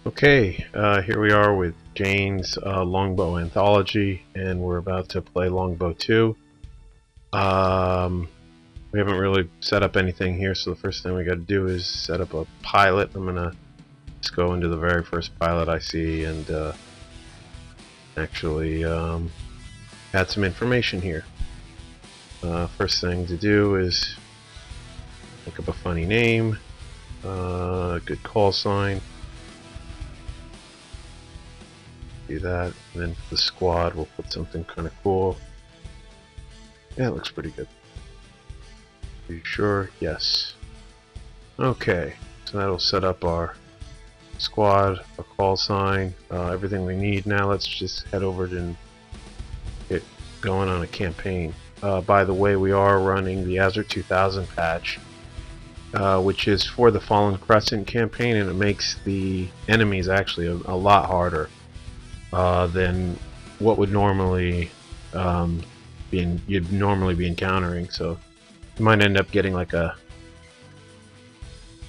Okay, here we are with Jane's Longbow Anthology, and we're about to play Longbow 2. We haven't really set up anything here, so the first thing we got to do is set up a pilot. I'm gonna just go into the very first pilot I see and actually add some information here. First thing to do is think up a funny name, a good call sign. Do that, and then for the squad we'll put something kind of cool. Yeah, it looks pretty good. Are you sure? Yes. Okay, so that'll set up our squad, a call sign, everything we need. Now let's just head over and get going on a campaign. By the way, we are running the Azure 2000 patch, which is for the Fallen Crescent campaign, and it makes the enemies actually a lot harder than what would normally you'd normally be encountering. So you might end up getting like a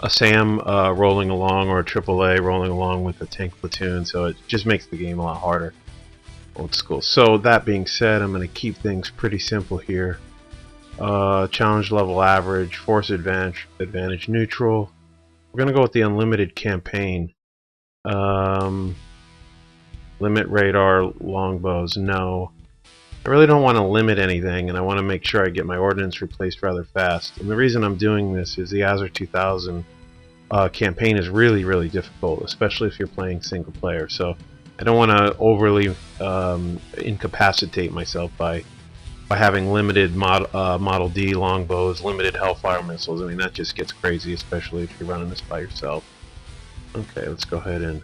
SAM rolling along, or a AAA rolling along with a tank platoon, so it just makes the game a lot harder. Old school. So that being said, I'm going to keep things pretty simple here. Challenge level average, force advantage neutral. We're going to go with the unlimited campaign. Limit radar longbows, no. I really don't want to limit anything, and I want to make sure I get my ordnance replaced rather fast. And the reason I'm doing this is the Azure 2000 campaign is really difficult, especially if you're playing single player. So I don't want to overly incapacitate myself by having limited Model D longbows, limited Hellfire missiles. I mean, that just gets crazy, especially if you're running this by yourself. Okay, let's go ahead and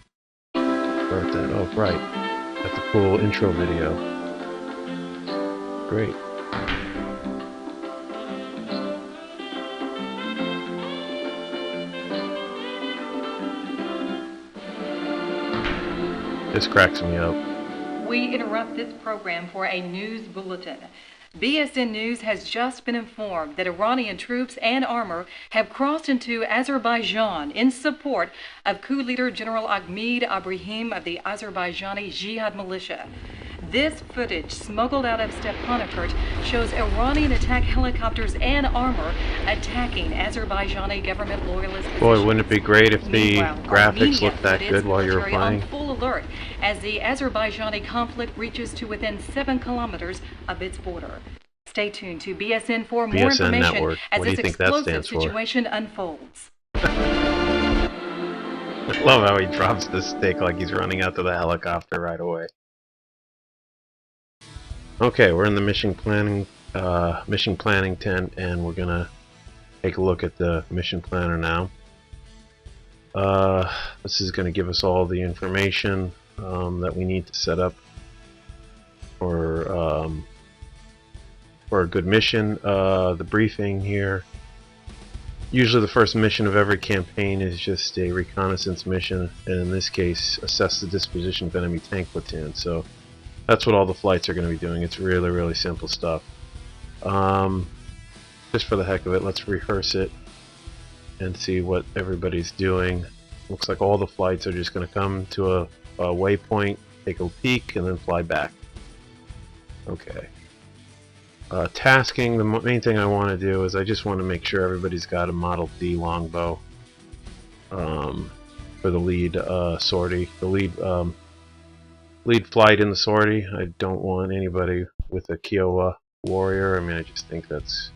start that. Oh, right. That's a cool intro video. Great. This cracks me up. We interrupt this program for a news bulletin. BSN News has just been informed that Iranian troops and armor have crossed into Azerbaijan in support of coup leader General Ahmed Abrahim of the Azerbaijani Jihad militia. This footage, smuggled out of Stepanakert, shows Iranian attack helicopters and armor attacking Azerbaijani government loyalist positions. Boy, wouldn't it be great if the graphics looked that good while you were playing? On full alert as the Azerbaijani conflict reaches to within 7 kilometers of its border. Stay tuned to BSN for more information Network. as What do you this think that explosive stands for? situation unfolds. I love how he drops the stick like he's running out to the helicopter right away. Okay, we're in the mission planning tent, and we're gonna take a look at the mission planner now. This is gonna give us all the information that we need to set up for a good mission. The briefing here. Usually the first mission of every campaign is just a reconnaissance mission, and in this case, assess the disposition of enemy tank platoon. So that's what all the flights are going to be doing. It's really simple stuff. Just for the heck of it, let's rehearse it and see what everybody's doing. Looks like all the flights are just going to come to a waypoint, take a peek, and then fly back. Okay. Tasking, the main thing I want to do is I just want to make sure everybody's got a Model D longbow for the lead sortie, the lead flight in the sortie. I don't want anybody with a Kiowa warrior. I mean, I just think that's...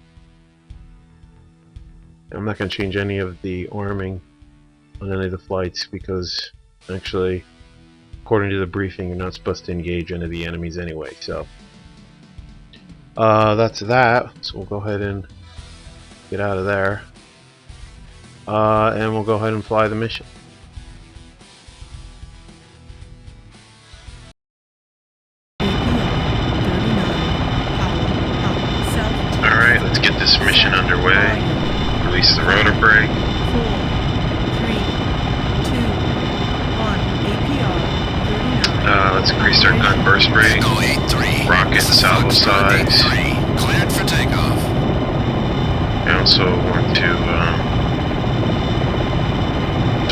I'm not going to change any of the arming on any of the flights, because actually, according to the briefing, you're not supposed to engage any of the enemies anyway. So that's that. So we'll go ahead and get out of there, and we'll go ahead and fly the mission. Alright, let's get this mission underway. Release the rotor brake. 4, 3, 2, 1, APR 39. Let's increase our gun burst rate. Rocket salvo size. Cleared for takeoff. I also want to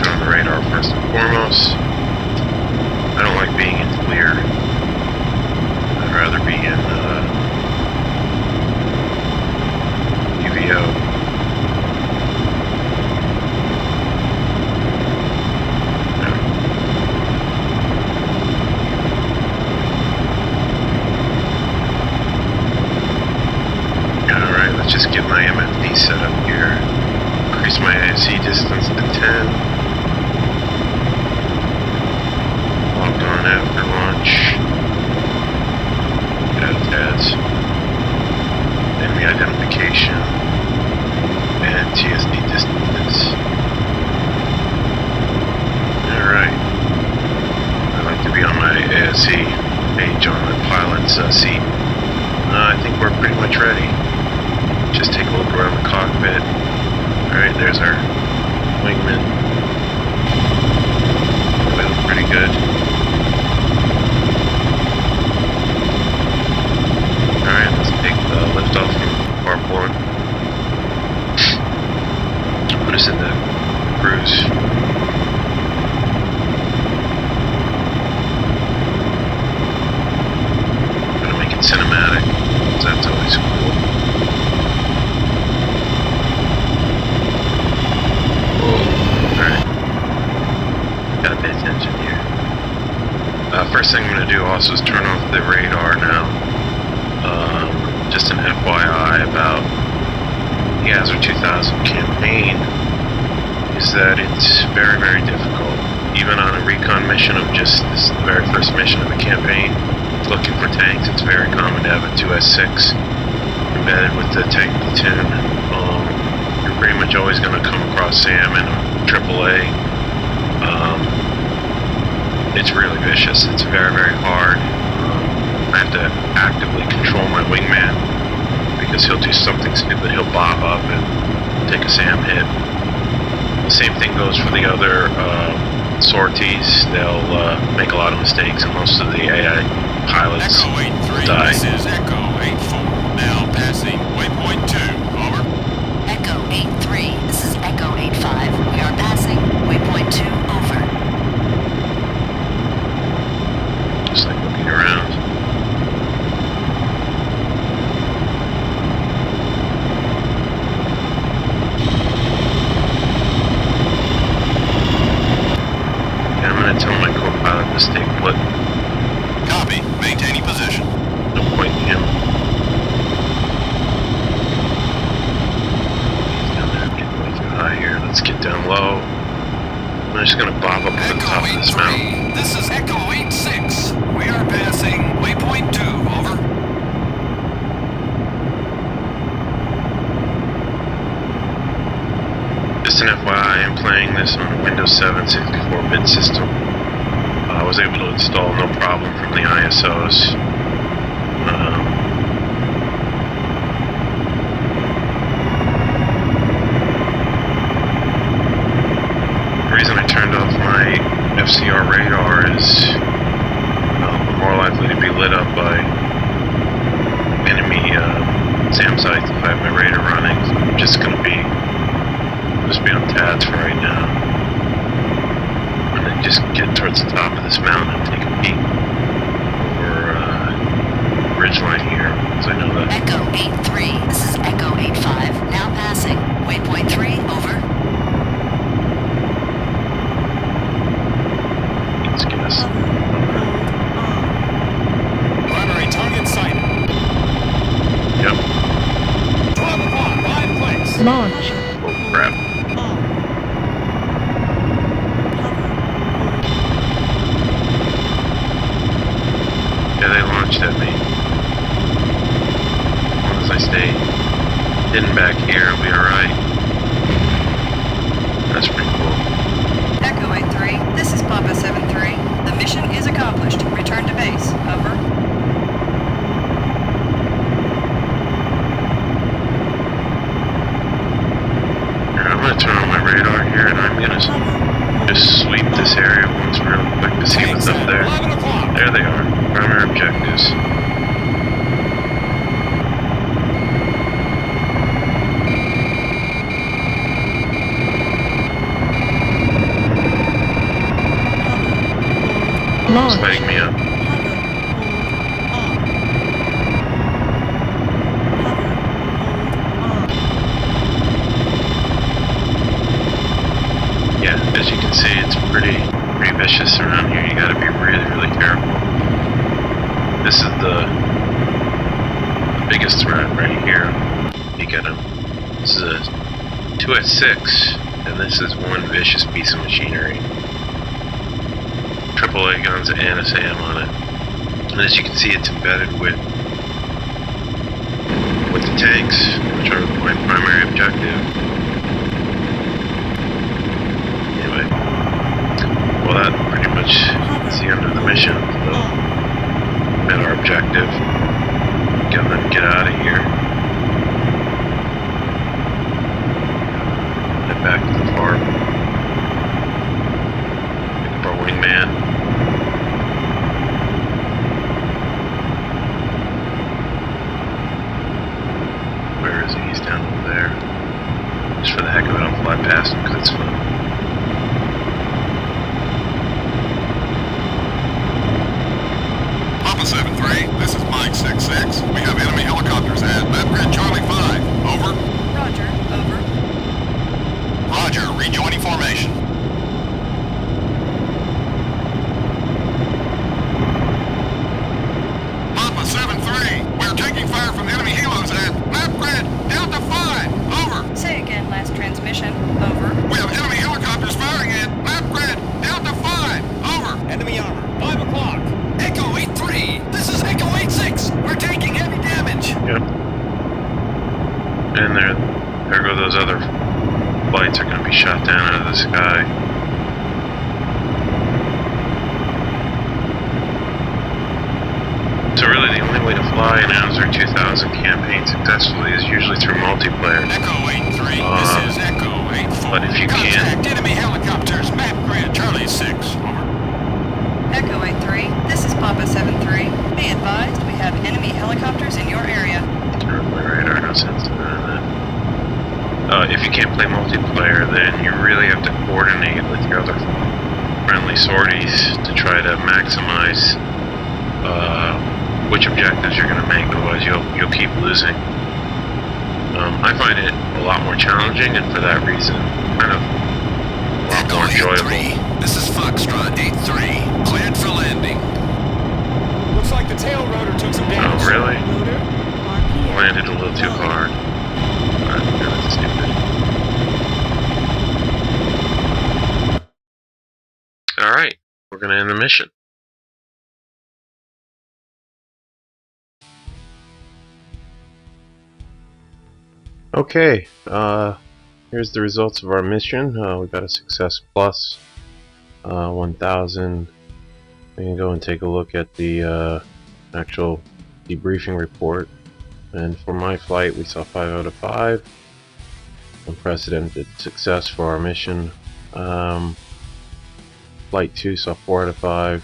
turn on the radar first and foremost. see page on the pilot's seat. I think we're pretty much ready. Just take a look around the cockpit. Alright, there's our wingman. We look pretty good. Alright, let's take the lift off from Warp 1. Put us in the cruise. Gonna make it cinematic, because that's always cool. Alright. Gotta pay attention here. First thing I'm gonna do also is turn off the radar now. Just an FYI about the Azure 2000 campaign is that it's very, very difficult. Even on a recon mission of just this very first mission of the campaign, looking for tanks, it's very common to have a 2S6 embedded with the tank platoon. You're pretty much always going to come across SAM and AAA. It's really vicious. It's very, very hard. I have to actively control my wingman because he'll do something stupid. He'll bob up and take a SAM hit. The same thing goes for the other sorties. They'll make a lot of mistakes, and most of the AI pilots Echo 83, die. this is Echo 84. Now passing waypoint 2. Over. Echo 83, this is Echo 85. We are passing waypoint 2, over. Just like looking around. Okay, I'm going to tell my co-pilot to stay put. Copy. Maintaining position. No point in him. He's down there getting way too high here. Let's get down low. I'm just going to bob up to the top of this mountain. This is Echo 86. We are passing waypoint 2. Over. Just an FYI, I'm playing this on a Windows 7 64-bit system. I was able to install no problem from the ISOs. The reason I turned off my FCR radar is I'm more likely to be lit up by enemy SAM sites if I have my radar running. So I'm just going to be on TADS for right now. And then just get towards the top of this mountain and take a peek over ridgeline here, because I know that. Echo 83, this is Echo 85. Now passing waypoint 3, over. Let's get us. Primary target sighted. Yep. 12 o'clock. 5 clicks. Launch. Oh crap. Yeah, they launched at me. As long as I stay hidden back here, I'll be alright. That's pretty cool. Echo 83, this is Papa 73. The mission is accomplished. Return to base. Over. Here, I'm gonna turn on my radar here and I'm gonna just sweep this area once real quick to see what's up there. 11 o'clock. There they are. Primary objectives. It's lighting me up. Yeah, as you can see, it's pretty vicious around here. You gotta be really, really careful. This is the biggest threat right here. You get him. This is a 2S6, and this is one vicious piece of machinery. AAA guns and a SAM on it. And as you can see, it's embedded with the tanks, which are my primary objective. Anyway, well, that pretty much is the end of the mission. So fly an Anzer 2000 campaign successfully is usually through multiplayer. Echo 83, this is Echo 84. But if you can't... Contact enemy helicopters, map grid, Charlie 6, over. Echo 83, this is Papa 73. Be advised, we have enemy helicopters in your area. My radar, no sense in that. If you can't play multiplayer, then you really have to coordinate with your other friendly sorties to try to maximize which objectives you're going to make, otherwise you'll keep losing. I find it a lot more challenging, and for that reason, kind of a lot more enjoyable. This is Foxtrot 83, cleared for landing. Looks like the tail rotor took some damage. Oh, really? Rotor, RPM. Landed a little too hard. That's stupid. Alright, we're going to end the mission. Okay, here's the results of our mission. We got a success plus 1,000. We can go and take a look at the actual debriefing report. And for my flight, we saw 5 out of 5. Unprecedented success for our mission. Flight 2 saw 4 out of 5.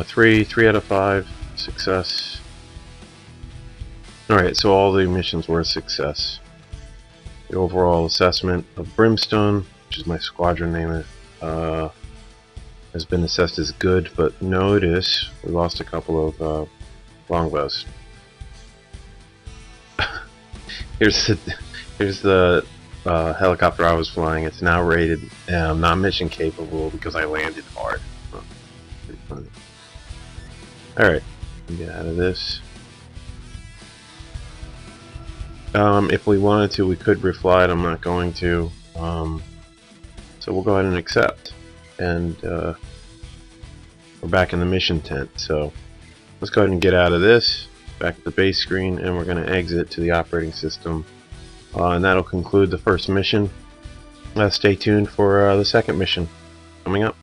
3 out of 5 success. Alright, so all the missions were a success. The overall assessment of Brimstone, which is my squadron name, has been assessed as good, but notice we lost a couple of longbows. Here's the helicopter I was flying. It's now rated non-mission capable because I landed hard. Oh, pretty funny. Alright, get out of this. If we wanted to, we could refly it. I'm not going to. So we'll go ahead and accept. And we're back in the mission tent. So let's go ahead and get out of this. Back at the base screen, and we're going to exit to the operating system. And that'll conclude the first mission. Stay tuned for the second mission coming up.